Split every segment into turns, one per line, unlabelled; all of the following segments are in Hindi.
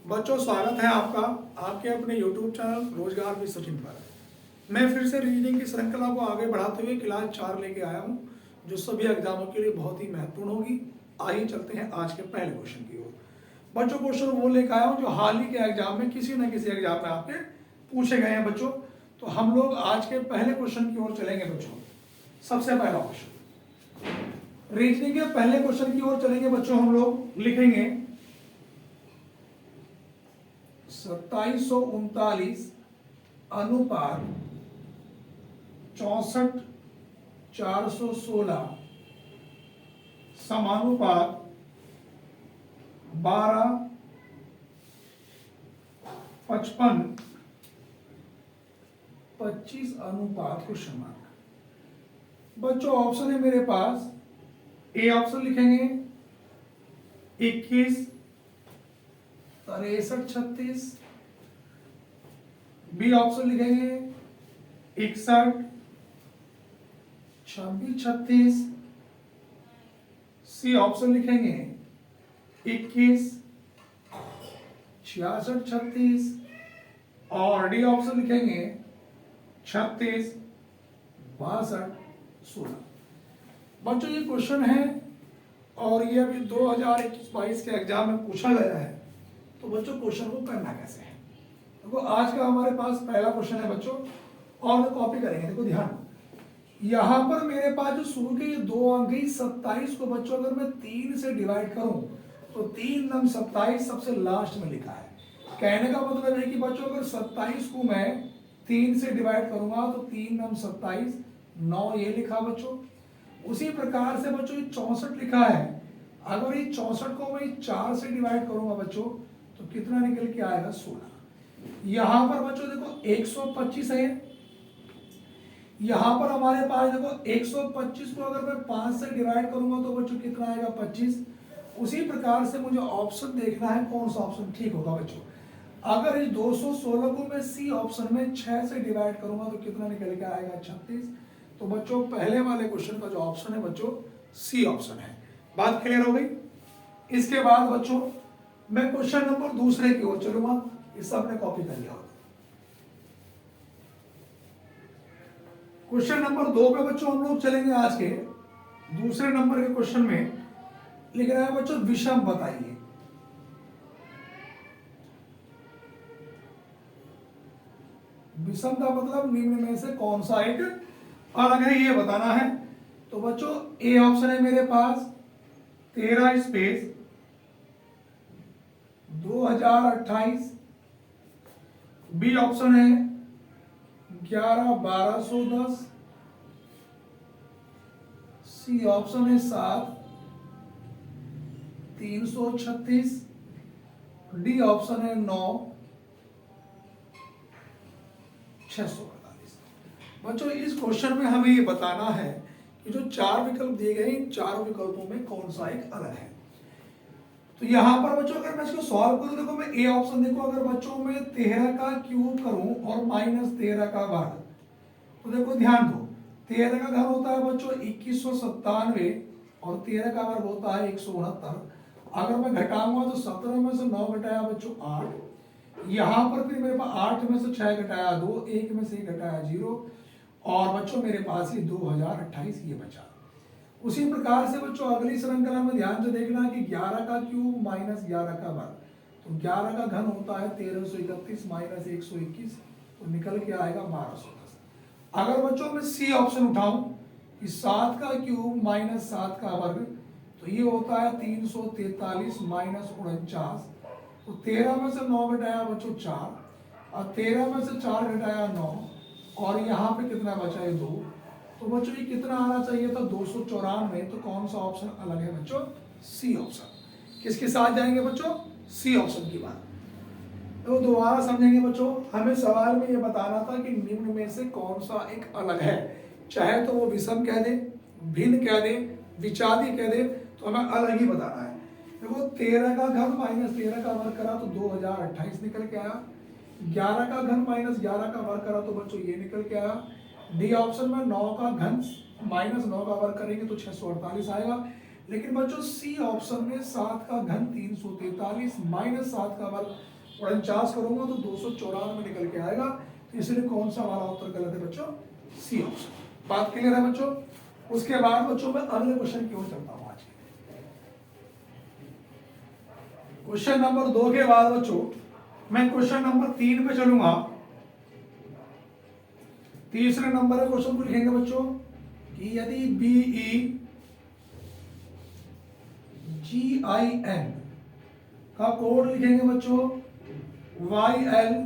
बच्चों, स्वागत है आपका आपके अपने YouTube चैनल रोजगार भी सचिन पर। मैं फिर से रीजनिंग की श्रृंखला को आगे बढ़ाते हुए क्लास 4 लेके आया हूँ, जो सभी एग्जामों के लिए बहुत ही महत्वपूर्ण होगी। आइए चलते हैं आज के पहले क्वेश्चन की ओर। बच्चों, क्वेश्चन वो लेकर आया हूँ जो हाल ही के एग्जाम में किसी न किसी एग्जाम में आपके पूछे गए हैं बच्चों। तो हम लोग आज के पहले क्वेश्चन की ओर चलेंगे बच्चों। सबसे पहला क्वेश्चन रीजनिंग के पहले क्वेश्चन की ओर चलेंगे बच्चों। हम लोग लिखेंगे 2739 अनुपात 64,416 समानुपात 12,55 25 अनुपात क्वेश्चन मार्क। बच्चों, ऑप्शन है मेरे पास। ए ऑप्शन लिखेंगे 21 63 36। बी ऑप्शन लिखेंगे 61 26 36। सी ऑप्शन लिखेंगे 21 66 36 और डी ऑप्शन लिखेंगे 36 62 16। बच्चों, ये क्वेश्चन है और ये अभी 2021-22 के एग्जाम में पूछा गया है। तो बच्चों, क्वेश्चन को करना कैसे है? देखो, आज का हमारे पास पहला क्वेश्चन है बच्चों, और कॉपी करेंगे। देखो ध्यान, यहां पर मेरे पास जो शुरू के दो अंक है 27 को बच्चों अगर मैं 3 से डिवाइड करूं तो 3 नम 27 सबसे लास्ट में लिखा है। कहने का मतलब है कि बच्चों अगर 27 को मैं 3 से डिवाइड करूंगा तो 3 नम 27 9 ये लिखा बच्चों। उसी प्रकार से बच्चों ये 64 लिखा है। अगर ये 64 को मैं 4 से डिवाइड करूंगा बच्चों तो कितना निकल के आएगा 16। यहां पर बच्चों देखो 125 है। यहां पर हमारे पास देखो 125 को अगर मैं 5 से डिवाइड करूंगा तो बच्चों कितना आएगा 25। उसी प्रकार से मुझे ऑप्शन देखना है कौन सा ऑप्शन ठीक होगा बच्चों। अगर इस 216 को मैं सी ऑप्शन में 6 से डिवाइड करूंगा तो कितना निकल के आएगा 36। तो बच्चों, पहले वाले क्वेश्चन का जो ऑप्शन है बच्चों सी ऑप्शन है। बात क्लियर हो गई। इसके बाद बच्चों मैं क्वेश्चन नंबर दूसरे की ओर चलूंगा। इस सबने कॉपी कर लिया। क्वेश्चन नंबर 2 पे बच्चों हम लोग चलेंगे। आज के दूसरे नंबर के क्वेश्चन में लिख रहा है बच्चों विषम बताइए। विषम का मतलब निम्न में से कौन सा एक अलग है ये बताना है। तो बच्चों ए ऑप्शन है मेरे पास 13 स्पेस 2028। बी ऑप्शन है 11 1210। सी ऑप्शन है 7 336। डी ऑप्शन है 9 648। बच्चों, इस क्वेश्चन में हमें ये बताना है कि जो 4 विकल्प दिए गए इन चारों विकल्पों में कौन सा एक अलग है। तो यहां पर बच्चों अगर मैं इसको सॉल्व करूं, देखो मैं ए ऑप्शन देखो, अगर बच्चों में 13 का क्यूब करूं और -13 का वर्ग, तो देखो ध्यान दो 13 का घन होता है बच्चों 2197 और 13 का वर्ग होता है 169। अगर मैं घटाऊंगा तो 17 में से 9 घटाया बच्चों 8। यहां पर फिर मेरे पास 8 में से 6 घटाया 2, 1 में से 1 घटाया 0 और बच्चों मेरे पास ही 2028 ये बचा। उसी प्रकार से बच्चों अगली श्रृंखला में ध्यान से देखना कि 11 का क्यूब -11 का वर्ग, तो 11 का घन होता है 1331 -121, तो निकल के आएगा 1210। अगर बच्चों मैं सी ऑप्शन उठाऊं कि 7 का क्यूब -7 का वर्ग, तो ये होता है 343 -49। तो 13 में से 9 घटाया बच्चों 4 और 13 में से 4 घटाया 9 और यहाँ पे कितना बचा है 2। तो बच्चों ये कितना आना चाहिए था 294। तो कौन सा ऑप्शन अलग है बच्चों? C option. किसके साथ जाएंगे बच्चों? सी ऑप्शन की बात। तो दोबारा समझेंगे बच्चों, हमें सवाल में ये बताना था कि निम्न में से कौन सा एक अलग है। चाहे तो वो विषम कह दे, भिन्न कह दे, विचादी कह दे, तो हमें अलग ही बताना है। देखो 13 का घन -13 का वर्ग करा तो 2028 निकल के आया। 11 का घन -11 का वर्ग करा तो बच्चों ये निकल के आया। डी ऑप्शन में 9 का घन -9 का वर्ग करेंगे तो 648 आएगा। लेकिन बच्चों सी ऑप्शन में 7 का घन 343 -7 का वर्ग 49 करूंगा तो 294 निकल के आएगा। इसलिए कौन सा हमारा उत्तर गलत है बच्चों? C option. बात क्लियर है बच्चों? उसके बाद बच्चों मैं अगले क्वेश्चन की ओर चलता हूं। आज क्वेश्चन नंबर 2 के बाद बच्चों मैं क्वेश्चन नंबर 3 पे चलूंगा। तीसरे नंबर के क्वेश्चन को लिखेंगे बच्चों कि यदि BEGIN का कोड लिखेंगे बच्चों YLJHK,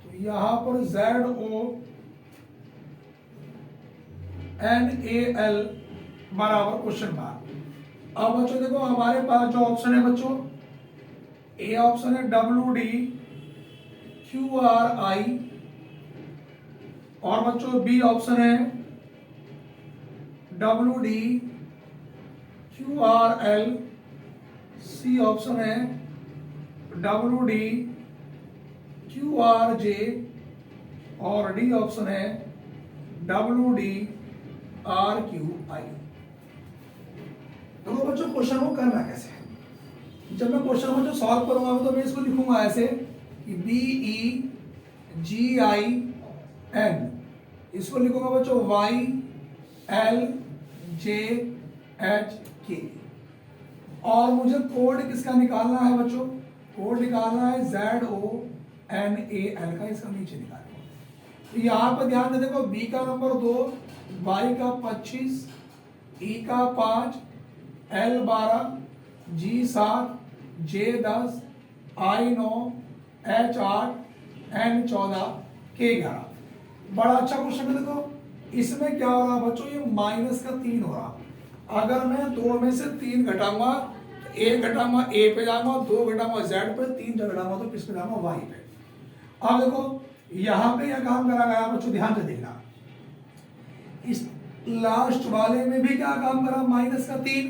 तो यहां पर ZONAL बराबर क्वेश्चन मार्क। अब बच्चों देखो हमारे पास जो ऑप्शन है बच्चों, ए ऑप्शन है WDQRI, और बच्चों बी ऑप्शन है WDQRL, सी ऑप्शन है WDQRJ, और डी ऑप्शन है WDRQI। तो बच्चों क्वेश्चन को करना कैसे है? जब मैं क्वेश्चन को जो सॉल्व करूंगा तो मैं इसको लिखूंगा ऐसे कि BEGIN, इसको लिखूंगा बच्चों YLJHK, और मुझे कोड किसका निकालना है बच्चों? कोड निकालना है ZONAL का, इसका नीचे निकालना। तो यहाँ पर ध्यान दे, देखो बी का नंबर 2, वाई का 25, ई का 5, L 12, G 7, J 10, I 9, H 8, N 14, K 11। बड़ा अच्छा क्वेश्चन है। देखो इसमें क्या हो रहा बच्चों, ये माइनस का 3 हो रहा। अगर मैं 2 में से 3 घटाऊंगा तो 1 घटाऊंगा ए पे जाऊंगा, 2 घटाऊंगा जेड पे, 3 घटाऊंगा तो किस पे जाऊंगा? वाई पे। अब देखो यहां पे यह काम करा गया बच्चों, ध्यान से देखना। इस लास्ट वाले में भी क्या काम करा? माइनस का 3।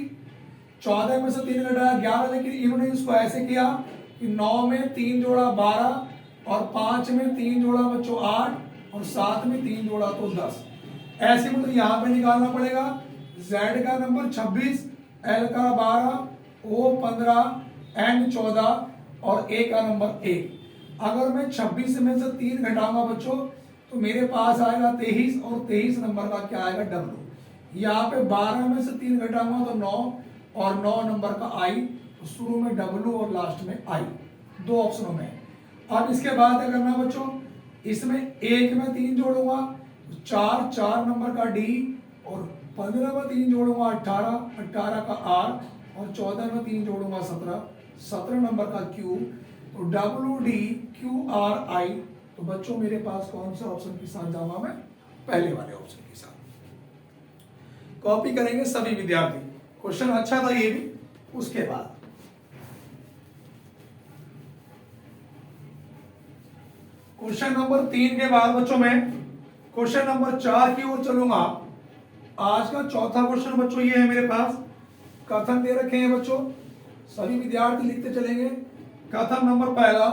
14 में से 3 घटाया 11, लेकिन इन्होंने इसको ऐसे किया कि 9 में 3 जोड़ा 12, और 5 में 3 जोड़ा बच्चों 8, और 7 में 3 जोड़ा तो 10। ऐसे में तो यहाँ पे निकालना पड़ेगा। Z का नंबर 26, L का 12, O 15, N 14, और A का नंबर 1। अगर मैं 26 में से 3 घटाऊंगा बच्चों तो मेरे पास आएगा 23, और 23 नंबर का क्या आएगा? W। यहाँ पे 12 में से 3 घटाऊंगा तो 9, और 9 नंबर का I, तो शुरू में W और लास्ट में I, 2 ऑप्शनों में। अब इसके बाद क्या करना बच्चों, इसमें 1 में 3 जोड़ूंगा तो 4 नंबर का D, और 15 में 3 जोड़ूंगा 18 का R, और 14 में 3 जोड़ूंगा 17 नंबर का Q, तो WDQRI। तो बच्चों मेरे पास कौन सा ऑप्शन के साथ जाऊंगा? मैं पहले वाले ऑप्शन के साथ। कॉपी करेंगे सभी विद्यार्थी। क्वेश्चन अच्छा था ये भी। उसके बाद क्वेश्चन नंबर 3 के बाद बच्चों मैं क्वेश्चन नंबर 4 की ओर चलूंगा। आज का चौथा क्वेश्चन बच्चों ये है मेरे पास। कथन दे रखे हैं बच्चों, सभी विद्यार्थी लिखते चलेंगे। कथन नंबर पहला,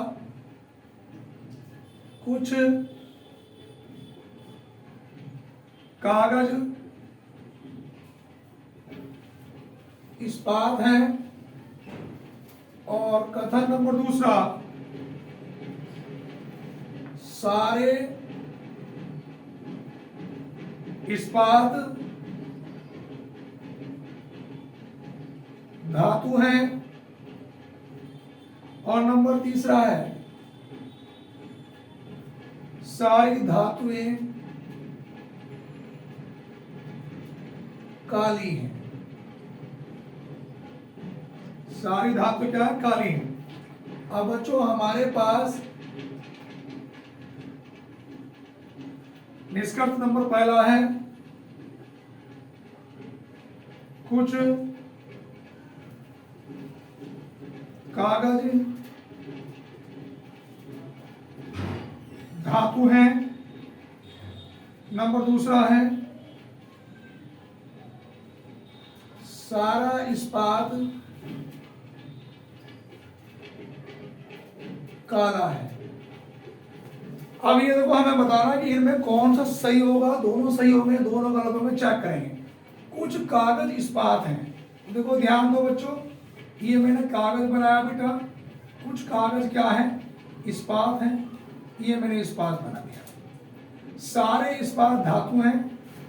कुछ कागज इस्पात हैं, और कथन नंबर दूसरा, सारे इस्पात धातु हैं, और नंबर तीसरा है सारी धातुएं काली हैं। सारी धातु क्या है? काली हैं। अब बच्चों हमारे पास निष्कर्ष नंबर पहला है, कुछ कागज धातु हैं। नंबर दूसरा है सारा इस्पात काला है। अब ये देखो हमें बताना कि इनमें कौन सा सही होगा। दोनों सही होंगे, दोनों गलत होंगे, चेक करेंगे। कुछ कागज इस्पात हैं। देखो ध्यान दो बच्चों, ये मैंने कागज बनाया बेटा, कुछ कागज क्या है, इस्पात है, ये मैंने इस्पात बना दिया। सारे इस्पात धातु हैं,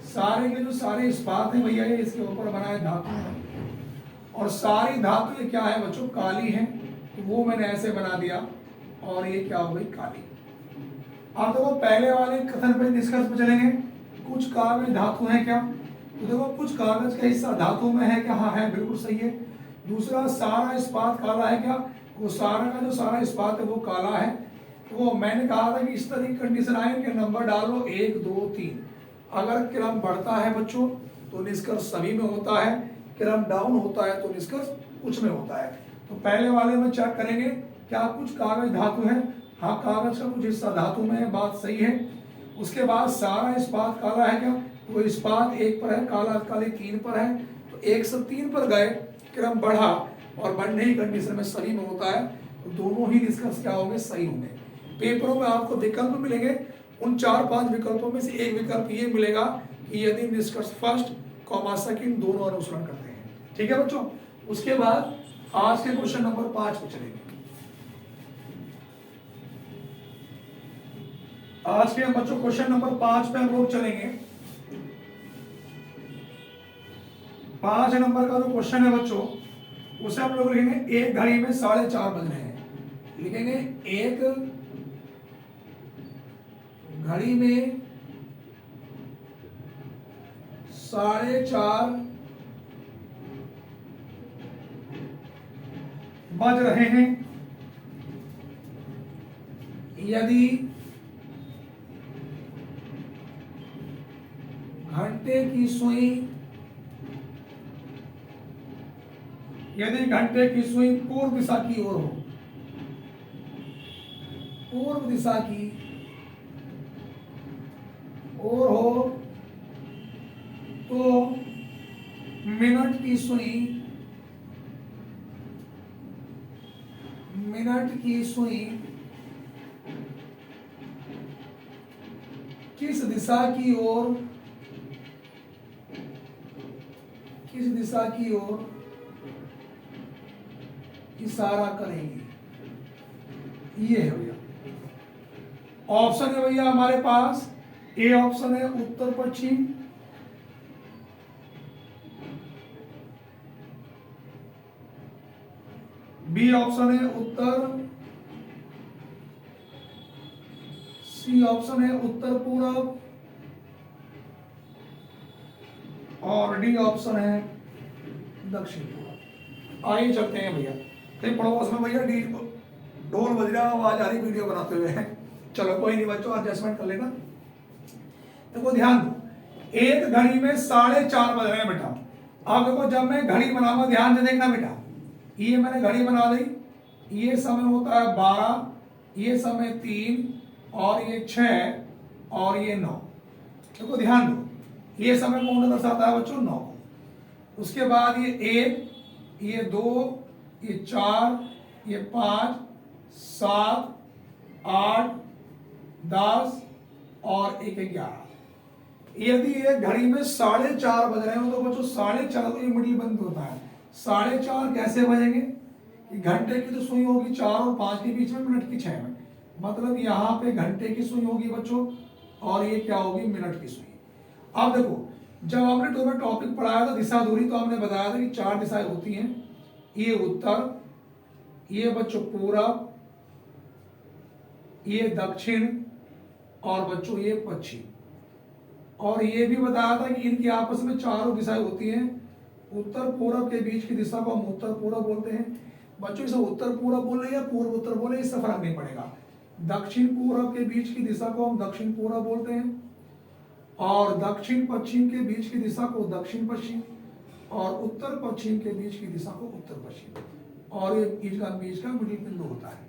सारे के जो सारे इस्पात हैं भैया ये इसके ऊपर बनाए धातु हैं, और सारी धातु ये क्या है बच्चों, काली है, तो वो मैंने ऐसे बना दिया, और ये क्या हो गई, काली। अब देखो पहले वाले कथन पे निष्कर्ष पे चलेंगे, कुछ कागज धातु है क्या, तो देखो कुछ कागज का हिस्सा धातु में है क्या, हाँ है, बिल्कुल सही है। दूसरा, सारा इस्पात काला है क्या, वो सारा का जो सारा इस्पात है वो काला है। वो मैंने कहा था कि इस तरह की कंडीशन आए कि नंबर डालो 1 2 3, अगर क्रम बढ़ता है बच्चों तो निष्कर्ष सभी में होता है, क्रम डाउन होता है तो निष्कर्ष कुछ में होता है। तो पहले वाले में चेक करेंगे क्या कुछ कागज धातु है, हाँ कागज का कुछ हिस्सा धातु में है, बात सही है। उसके बाद सारा इस्पात काला है क्या, तो इस्पात 1 पर है, काला काली 3 पर है, तो 1 से 3 पर गए, क्रम बढ़ा, और बढ़ने ही कंडीशन में सही में होता है, तो दोनों ही निष्कर्ष क्या होंगे, सही होंगे। पेपरों में आपको विकल्प मिलेंगे, उन 4-5 विकल्पों में से एक विकल्प ये मिलेगा कि यदि निष्कर्ष फर्स्ट कॉमा सेकंड दोनों अनुसरण करते हैं। ठीक है बच्चों, उसके बाद आज के क्वेश्चन नंबर 5 पे चलेंगे। आज के बच्चों क्वेश्चन नंबर 5 पे हम लोग चलेंगे। 5 नंबर का जो क्वेश्चन है बच्चों, उसे हम लोग लिखेंगे, एक घड़ी में 4:30 बज रहे हैं। लिखेंगे एक घड़ी में 4:30 बज रहे हैं। यदि घंटे की सुई पूर्व दिशा की ओर हो, पूर्व दिशा की ओर हो, तो मिनट की सुई किस दिशा की ओर इशारा करेंगी। ये है भैया ऑप्शन है भैया हमारे पास, ए ऑप्शन है उत्तर पश्चिम, बी ऑप्शन है उत्तर, सी ऑप्शन है उत्तर पूर्व, और डी ऑप्शन है दक्षिण पूर्व। आइए चलते हैं भैया, कहीं पड़ोस में भैया ढोल बज रहा, आवाज आ रही वीडियो बनाते हुए। चलो कोई नहीं बच्चों, एडजस्टमेंट कर लेना। देखो ध्यान दो, एक घड़ी में 4:30 बज रहे हैं बेटा। अब देखो जब मैं घड़ी बनाऊंगा ध्यान से देखना बेटा, ये मैंने घड़ी बना दी, ये समय होता है 12, ये समय 3, और ये 6, और ये 9। देखो ध्यान दो, ये समय कौन दर्शाता है बच्चों, 9। उसके बाद ये 1, ये 2, ये 4, ये 5, 7, 8, 10, और 1 11। यदि ये घड़ी में 4:30 बज रहे हो तो बच्चों 4:30 तो ये मिडिल बंद होता है, 4:30 कैसे बजेंगे कि घंटे की तो सुई होगी 4 और 5 के बीच में, मिनट की 6 में, मतलब यहाँ पे घंटे की सुई होगी बच्चों, और ये क्या होगी, मिनट की सुई। अब देखो जब हमने तुम्हें टॉपिक पढ़ाया था दिशा दूरी, तो हमने बताया था कि 4 दिशाएं होती हैं, ये उत्तर, ये बच्चों पूरब, ये दक्षिण, और बच्चों ये पश्चिम। और ये भी बताया था कि इनकी आपस में 4 दिशाएं होती हैं, उत्तर पूरब के बीच की दिशा को हम उत्तर पूरब बोलते हैं। बच्चों इसे उत्तर पूरब बोले या पूर्व उत्तर बोले इससे फर्क नहीं पड़ेगा। दक्षिण पूरब के बीच की दिशा को हम दक्षिण पूरब बोलते हैं, और दक्षिण पश्चिम के बीच की दिशा को दक्षिण पश्चिम, और उत्तर पश्चिम के बीच की दिशा को उत्तर पश्चिम, और ये बीच का मिडिल बिंदु होता है।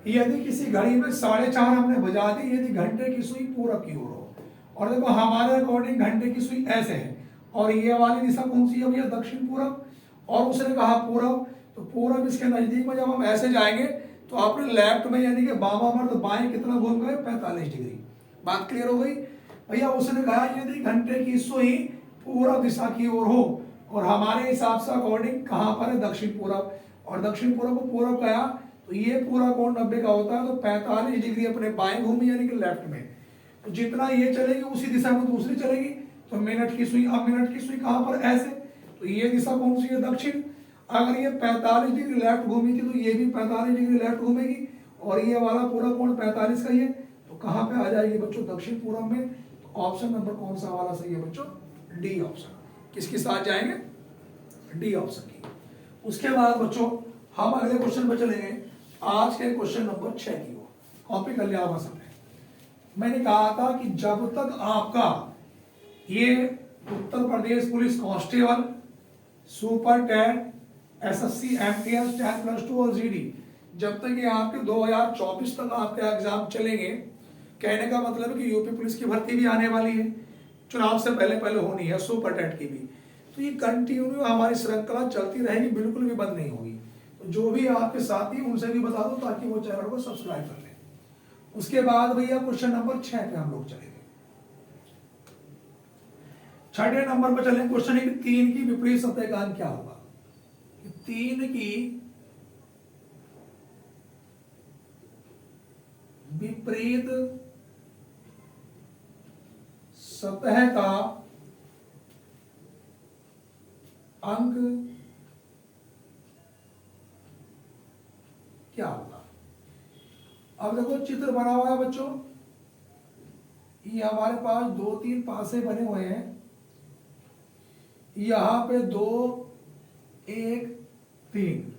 यदि किसी घड़ी में 4:30 हमने बजा दी, यदि घंटे की सुई पूरब की ओर हो, और देखो हमारे अकॉर्डिंग घंटे की सुई ऐसे है, और ये वाली दिशा कौन सी है भैया, दक्षिण पूरब, और उसने कहा पूरब, तो पूरब इसके नजदीक में जब हम ऐसे जाएंगे तो आपने लेफ्ट में यानी कि बामा तो बाएं कितना घूम गए, 45 डिग्री। बात क्लियर हो गई भैया। उसने कहा यदि घंटे की सुई पूर्व दिशा की ओर हो और हमारे हिसाब से अकॉर्डिंग कहाँ पर है, दक्षिण पूरब, और दक्षिण पूरब को पूरब गया तो ये पूरा कोण 90 का होता है, तो 45 डिग्री अपने बाएं घूमी यानी कि लेफ्ट में, तो जितना ये चलेगी उसी दिशा में दूसरी चलेगी, तो मिनट की सुई, अब मिनट की सुई कहाँ पर, ऐसे, तो ये दिशा कौन सी है, दक्षिण। अगर ये 45 डिग्री लेफ्ट घूमी थी तो ये भी 45 डिग्री लेफ्ट घूमेगी, और ये वाला पूरा कोण 45 का ही है, तो कहाँ पे आ जाएगी बच्चों, दक्षिण पूर्व में। तो ऑप्शन नंबर कौन सा वाला सही है बच्चों, डी ऑप्शन। किसके साथ जाएंगे, डी ऑप्शन की। उसके बाद बच्चों हम अगले क्वेश्चन पर चलेंगे, आज के क्वेश्चन नंबर 6 की ओर। कॉपी कर लिया होगा सबने। मैंने कहा था कि जब तक आपका ये Uttar Pradesh police constable, super TET, SSC, MTS, 10+2 और जीडी, जब तक ये आपके 2024 तक आपके एग्जाम चलेंगे, कहने का मतलब है कि यूपी पुलिस की भर्ती भी आने वाली है, चुनाव से पहले पहले होनी है, सुपर टेट की भी, तो ये कंटिन्यू हमारी श्रृंखला चलती रहेगी, बिल्कुल भी बंद नहीं होगी। तो जो भी आपके साथी उनसे भी बता दो ताकि वो चैनल को सब्सक्राइब कर लें। उसके बाद भैया क्वेश्चन नंबर 6 पे हम लोग चलेंगे। छठे नंबर पर चलेंगे, क्वेश्चन है कि 3 की विपरीत सतह का अंक क्या होगा। 3 की विपरीत सतह का अंक क्या होगा। अब देखो चित्र बना हुआ है बच्चों, ये हमारे पास 2-3 पासे बने हुए हैं, यहां पे 2, 1, 3,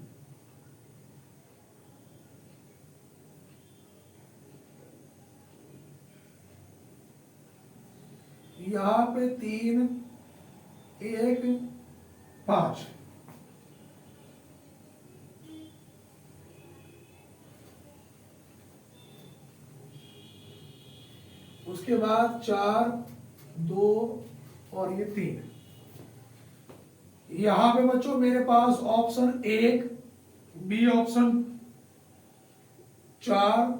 यहां पे 3, 1, 5, उसके बाद 4, 2 और ये 3। यहां पे बच्चों मेरे पास ऑप्शन 1, बी ऑप्शन 4,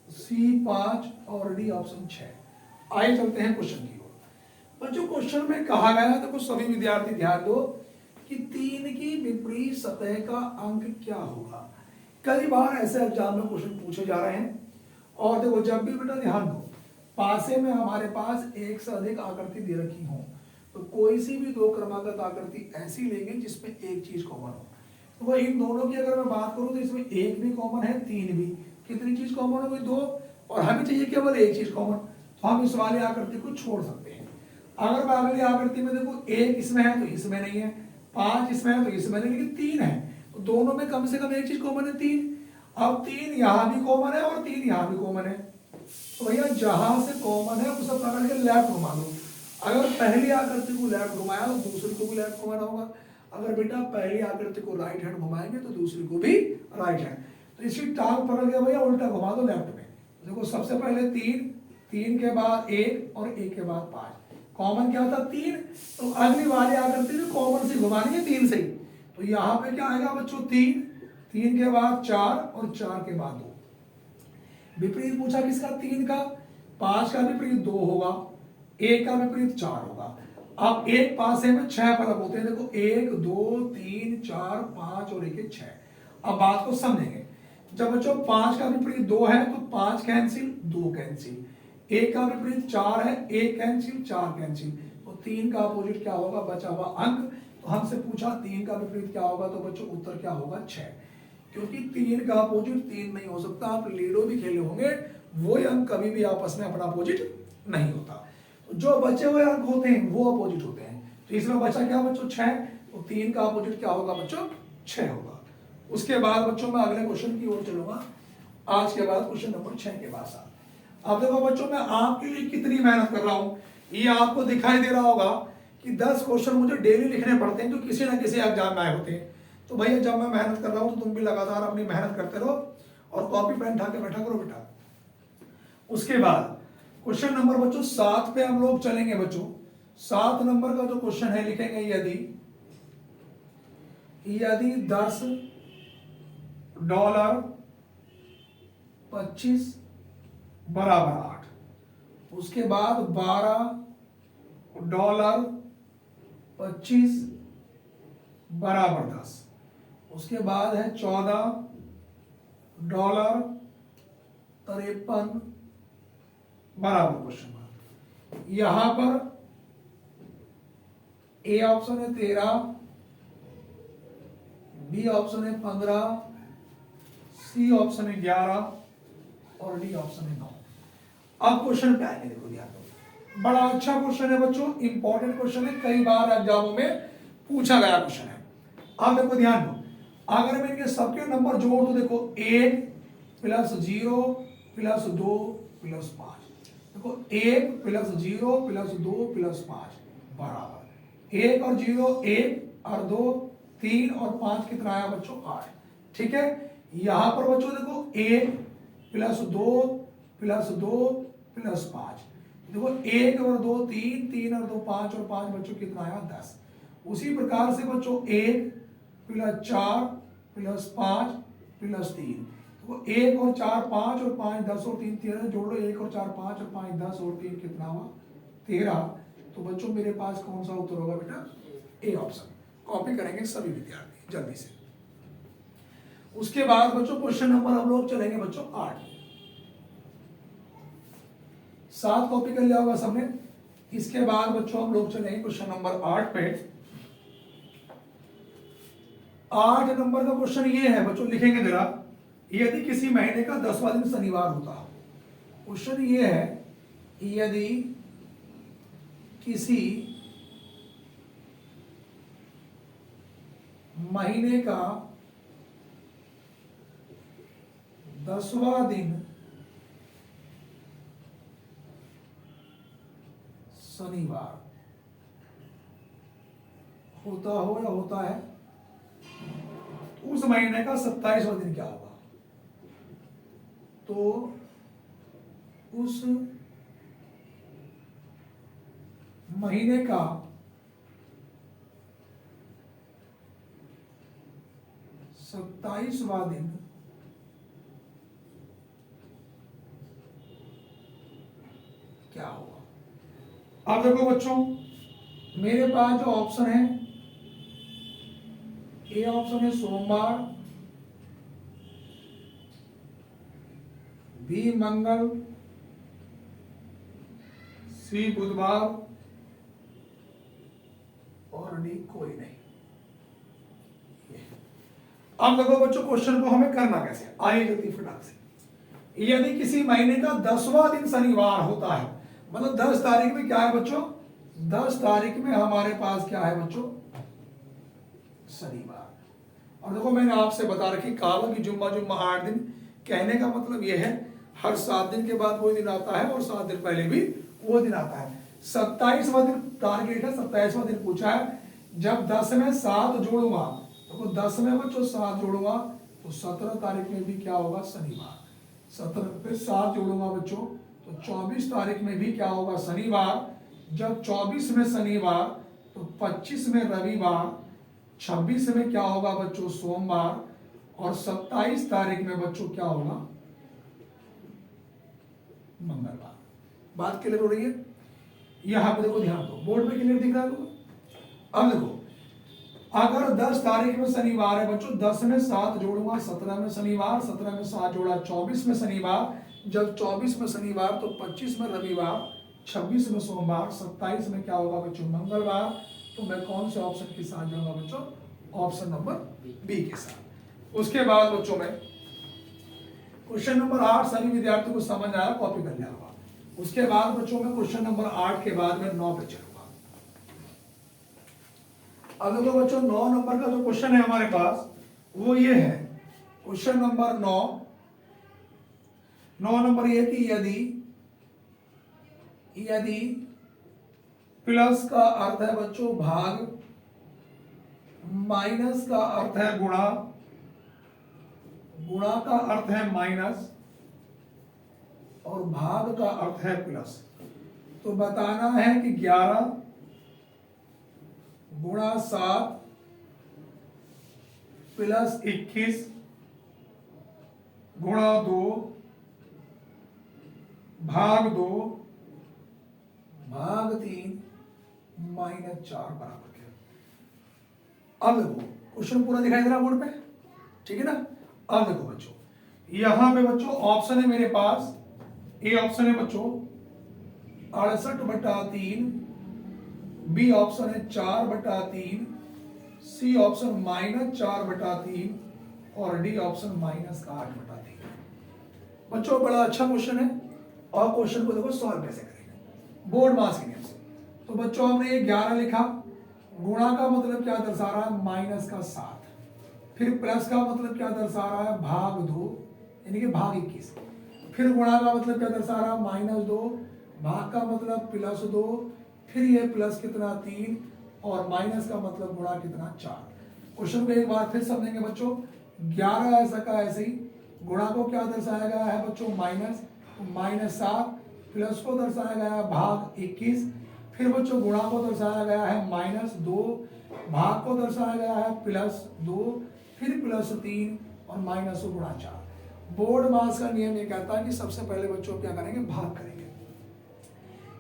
सी 5 और डी ऑप्शन 6। आइए चलते हैं क्वेश्चन की ओर। बच्चों क्वेश्चन में कहा गया है, देखो सभी विद्यार्थी ध्यान दो कि 3 की विपरीत सतह का अंक क्या होगा। कई बार ऐसे एग्जाम में क्वेश्चन पूछे जा रहे हैं, और देखो जब भी बेटा ध्यान दो, पासे में हमारे पास एक से अधिक आकृति दे रखी हो, तो कोई सी भी 2 क्रमागत आकृति ऐसी लेंगे जिसमें एक चीज कॉमन हो। तो वह इन दोनों की अगर मैं बात करूं तो इसमें 1 भी कॉमन है, 3 भी, कितनी चीज कॉमन हो गई, 2, और हमें चाहिए केवल एक चीज कॉमन, तो हम इस वाली आकृति को छोड़ सकते हैं। अगर मैं अगली आकृति में देखो 1 इसमें है तो इसमें नहीं है, 5 इसमें है तो इसमें नहीं, लेकिन 3 है, तो दोनों में कम से कम एक चीज कॉमन है, 3। अब 3 यहां भी कॉमन है और 3 यहां भी कॉमन है, तो भैया जहां से कॉमन है उसे पकड़ के लेफ्ट घुमा दो। अगर पहली आकृति को लेफ्ट घुमाया तो दूसरी को भी लेफ्ट घुमाना होगा। अगर बेटा पहली आकृति को राइट हैंड घुमाएंगे तो दूसरी को भी राइट हैंड, तो इसकी टांग पकड़ के भैया उल्टा घुमा दो लेफ्ट में। देखो सबसे पहले 3, 3 के बाद 1 और 1 के बाद 5, कॉमन क्या था, 3, तो अगली वाली आकृति भी कॉमन से घुमानी है 3 से ही, तो यहाँ पे क्या आएगा बच्चों, 3, 3 के बाद 4 और 4 के बाद 2। विपरीत पूछा किसका, 3 का, 5 का विपरीत 2 होगा, 1 का विपरीत 4 होगा। अब एक पासे में 6 फलक होते हैं, देखो 1, 2, 3, 4, 5 और 1, 6। अब बात को समझेंगे, जब बच्चों 5 का विपरीत 2 है तो 5 कैंसिल, 2 कैंसिल, 1 का विपरीत 4 है, 1 कैंसिल, 4 कैंसिल, तो 3 का अपोजिट क्या होगा, बचा हुआ अंक। तो हमसे पूछा 3 का विपरीत क्या होगा, तो बच्चों उत्तर क्या होगा, 6, क्योंकि 3 का अपोजिट 3 नहीं हो सकता। आप लीडो भी खेले होंगे, वो अंक कभी भी आपस में अपना अपोजिट नहीं होता, तो जो बचे हुए अंक होते हैं वो अपोजिट होते हैं। तो इसमें बचा क्या बच्चों, 6, तो 3 का अपोजिट क्या होगा बच्चों, 6 होगा। उसके बाद बच्चों मैं अगले क्वेश्चन की ओर चलूंगा, आज के बाद क्वेश्चन नंबर 6 के बाद। अब देखो बच्चों मैं आपके लिए कितनी मेहनत कर रहा हूं, ये आपको दिखाई दे रहा होगा कि 10 क्वेश्चन मुझे डेली लिखने पड़ते हैं जो किसी ना किसी एग्जाम में आए होते हैं। तो भैया जब मैं मेहनत कर रहा हूं तो तुम भी लगातार अपनी मेहनत करते रहो और कॉपी पेन उठा के बैठा करो बेटा। उसके बाद क्वेश्चन नंबर बच्चों 7 पे हम लोग चलेंगे बच्चों। 7 नंबर का जो क्वेश्चन है लिखेंगे, यदि $10 25 बराबर 8, उसके बाद $12 25 बराबर 10। उसके बाद है $14.53 बराबर क्वेश्चन मार्क। यहां पर ए ऑप्शन है 13, बी ऑप्शन है 15, सी ऑप्शन है 11 और डी ऑप्शन है 9। अब क्वेश्चन पे आएंगे, देखो ध्यान दो, बड़ा अच्छा क्वेश्चन है बच्चों, इंपॉर्टेंट क्वेश्चन है, कई बार एग्जामों में पूछा गया क्वेश्चन है। अब देखो ध्यान दो, अगर मैं इनके सबके नंबर जोड़ दूं, देखो 1 प्लस 0 प्लस 2 प्लस 5, देखो 1 प्लस 0 प्लस 2 प्लस 5 बराबर 1 और 0 1 और 2 3 और 5 कितना आया बच्चों 8। ठीक है, यहां पर बच्चों देखो 1 प्लस 2 प्लस 2 प्लस 5, देखो 1 और 2 3, 3 और 2 5 और 5 बच्चों कितना आया 10। उसी प्रकार से बच्चों 1 प्लस 4 प्लस 5 प्लस 3, तो 1 और 4 5 और 5 10 और 3 13, जोड़ो 1 और 4 5 और 5 10 और 3 कितना हुआ 13। तो बच्चों मेरे पास कौन सा उत्तर होगा बेटा, ए ऑप्शन। कॉपी करेंगे सभी विद्यार्थी जल्दी से। उसके बाद बच्चों क्वेश्चन नंबर हम लोग चलेंगे बच्चों 8। 7 कॉपी कर लिया होगा सबने। इसके बाद बच्चों हम लोग चलेंगे क्वेश्चन नंबर 8 पे। 8 नंबर का क्वेश्चन ये है बच्चों, लिखेंगे जरा, यदि किसी महीने का 10वां दिन शनिवार होता है। क्वेश्चन ये है, यदि किसी महीने का 10वां दिन शनिवार होता हो या होता है, उस महीने का 27वां दिन क्या होगा। तो उस महीने का 27वां दिन क्या होगा। अब देखो बच्चों, मेरे पास जो ऑप्शन है, ए ऑप्शन है सोमवार, बी मंगल, सी बुधवार और डी कोई नहीं। अब देखो बच्चों, क्वेश्चन को हमें करना कैसे, आइए जल्दी फटाक से। यदि किसी महीने का 10वां दिन शनिवार होता है, मतलब 10 तारीख में क्या है बच्चों, 10 तारीख में हमारे पास क्या है बच्चों, शनिवार। और देखो मैंने आपसे बता रखी कालों की जुम्मा जुम्मा 8 दिन, कहने का मतलब यह है हर 7 दिन के बाद वो दिन आता है और 7 दिन पहले भी वो दिन आता है। 27वां दिन टारगेट है, 27वां दिन पूछा है। जब 10 में 7 जोड़ूंगा, तो 10 में बच्चों 7 जोड़ूंगा तो 17 तारीख में भी क्या होगा शनिवार। 17 पे 7 जोड़ूंगा बच्चों तो 24 तारीख में भी क्या होगा शनिवार। जब 24 में शनिवार तो 25 में रविवार, 26 में क्या होगा बच्चों सोमवार और 27 तारीख में बच्चों क्या होगा मंगलवार। बात क्लियर हो रही है। यहां पे देखो ध्यान दो, बोर्ड में क्लियर दिख रहा है। अब देखो, अगर 10 तारीख में शनिवार है बच्चों, 10 में 7 जोड़ूंगा 17 में शनिवार, 17 में 7 जोड़ा 24 में शनिवार, जब 24 में शनिवार तो 25 में रविवार, 26 में सोमवार, 27 में क्या होगा बच्चों मंगलवार। तो मैं कौन से ऑप्शन के साथ जाऊंगा बच्चों, ऑप्शन नंबर बी के साथ। उसके बाद बच्चों में क्वेश्चन नंबर 8 सभी विद्यार्थियों को समझ आया, कॉपी कर लिया होगा। उसके बाद बच्चों में क्वेश्चन नंबर 8 के बाद में 9 पे चलूंगा। अब देखो बच्चों, 9 नंबर का जो क्वेश्चन है हमारे पास वो ये है, क्वेश्चन नंबर 9 नंबर ये कि यदि प्लस का अर्थ है बच्चों भाग, माइनस का अर्थ है गुणा, गुणा का अर्थ है माइनस और भाग का अर्थ है प्लस, तो बताना है कि 11 गुणा 7 प्लस 21 गुणा 2 भाग 2 भाग 3 माइनस 4 बराबर क्या। अब देखो क्वेश्चन पूरा दिखाई दे रहा बोर्ड पे, ठीक है ना। अब देखो बच्चों, यहां पे बच्चों ऑप्शन है मेरे पास, ए ऑप्शन है बच्चों 68/3, बी ऑप्शन है 4/3, सी ऑप्शन -4/3 और डी ऑप्शन -8/3। बच्चों बड़ा अच्छा क्वेश्चन है, और क्वेश्चन को देखो सॉल्व कैसे करेंगे बोर्ड मास के नियम से। तो बच्चों हमने ये 11 लिखा, गुणा का मतलब क्या दर्शा रहा है, -7, फिर प्लस का मतलब क्या दर्शा रहा है, /2 यानी कि /21, फिर गुणा का मतलब क्या दर्शा रहा है, -2, भाग का मतलब +2, फिर ये प्लस कितना 3 और माइनस का मतलब गुणा कितना 4। क्वेश्चन को एक बार फिर समझेंगे बच्चों, 11 ऐसा का ऐसे ही, गुणा को क्या दर्शाया गया है बच्चों -7, प्लस को दर्शाया गया है /21, फिर बच्चों गुणा को दर्शाया गया है -2, भाग को दर्शाया गया है +2, फिर +3 और माइनस को गुणा 4। बोर्ड मास का नियम ये कहता है कि सबसे पहले बच्चों क्या करेंगे, भाग करेंगे।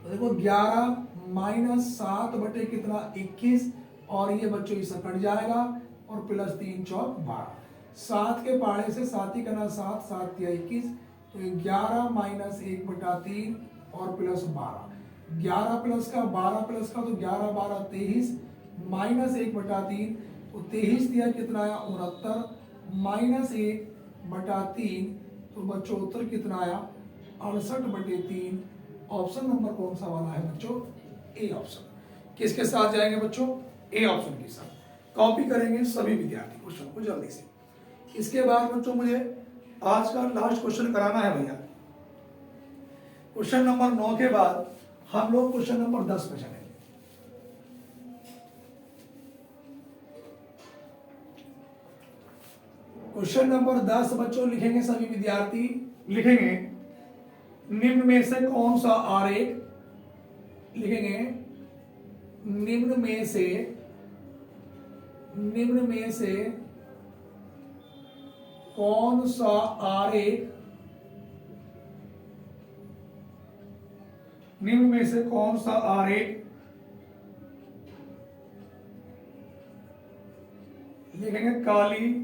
तो देखो 11 -7 बटे कितना 21, और ये बच्चों इससे कट जाएगा और +3 चौक 12, 7 के पाड़े से 7 ही करना 7, 7 या 21, तो 11 - 1/3 और +12, 11 प्लस का 12 प्लस का तो 11 12 23, -1/3 तो 23 दिया कितना आया 69, -1/3 तो बच्चों उत्तर कितना आया 68/3। ऑप्शन नंबर कौन सा वाला है बच्चों, ए ऑप्शन। किसके साथ जाएंगे बच्चों, ए ऑप्शन के साथ। कॉपी करेंगे सभी विद्यार्थी क्वेश्चन को जल्दी से। इसके बाद बच्चों मुझे आज का लास्ट क्वेश्चन कराना है भैया। क्वेश्चन नंबर 9 के बाद हम लोग क्वेश्चन नंबर 10 पे चलेंगे। क्वेश्चन नंबर 10 बच्चों लिखेंगे सभी विद्यार्थी, लिखेंगे निम्न में से कौन सा आरेख, लिखेंगे निम्न में से कौन सा आरेख, निम्न में से कौन सा आरेख, लिखेंगे काली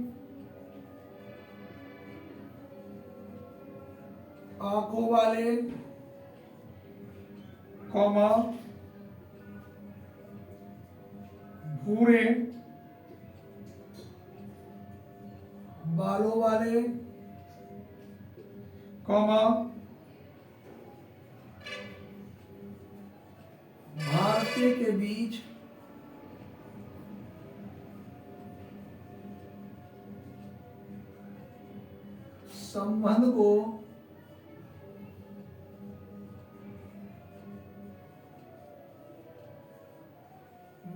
आंखों वाले, कॉमा भूरे बालों वाले, कॉमा भारतीय के बीच संबंध को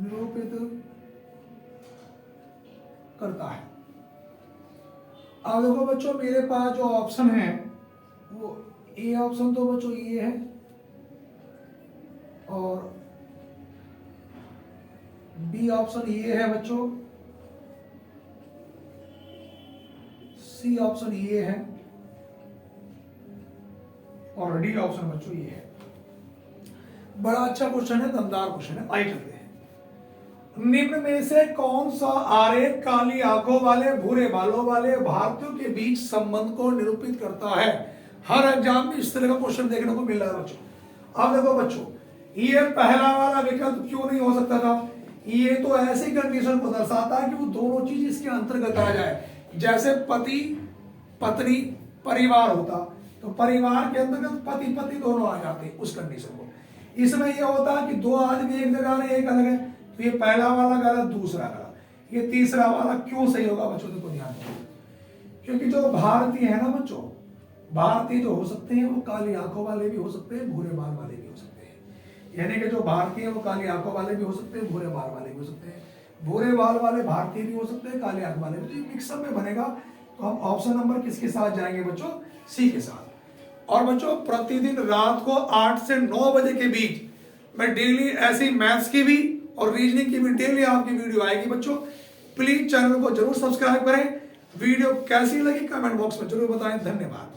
निरूपित करता है। अब देखो बच्चों मेरे पास जो ऑप्शन है वो ए ऑप्शन तो बच्चों ये है, और बी ऑप्शन ये है बच्चों, सी ऑप्शन ये है, और डी ऑप्शन बच्चों ये है। बड़ा अच्छा क्वेश्चन है, दमदार क्वेश्चन है। आइए चलते हैं। निम्न में से कौन सा आरेख काली आंखों वाले भूरे बालों वाले भारतीयों के बीच संबंध को निरूपित करता है। हर एग्जाम में इस तरह का क्वेश्चन देखने को मिल रहा है बच्चों। अब देखो बच्चों, ये पहला वाला विकल्प क्यों नहीं हो सकता था, ये तो ऐसी कंडीशन को दर्शाता है कि वो दोनों चीज इसके अंतर्गत आ जाए। जैसे पति पत्नी परिवार होता तो परिवार के अंतर्गत पति पत्नी दोनों आ जाते उस कंडीशन को। इसमें यह होता है कि दो आदमी एक जगह है एक अलग है, तो ये पहला वाला गलत दूसरा गलत, ये तीसरा वाला क्यों सही होगा बच्चों, देखो ध्यान दो। क्योंकि जो भारतीय है ना बच्चों, भारतीय जो हो सकते हैं वो काली आंखों वाले भी हो सकते हैं, भूरे बाल वाले भी हो सकते हैं। यानी कि जो भारतीय है वो काली आंखों वाले भी हो सकते हैं, भूरे बाल वाले भी हो सकते हैं, भूरे बाल वाले भारतीय भी हो सकते हैं, काले आंख वाले भी। तो मिक्सअप में बनेगा। तो हम ऑप्शन नंबर किसके साथ जाएंगे बच्चों, सी के साथ। और बच्चों प्रतिदिन रात को 8 से 9 बजे के बीच मैं डेली ऐसी मैथ्स की भी और रीजनिंग की भी डेली आपकी वीडियो आएगी बच्चों। प्लीज चैनल को जरूर सब्सक्राइब करें। वीडियो कैसी लगी कमेंट बॉक्स में जरूर बताएं। धन्यवाद।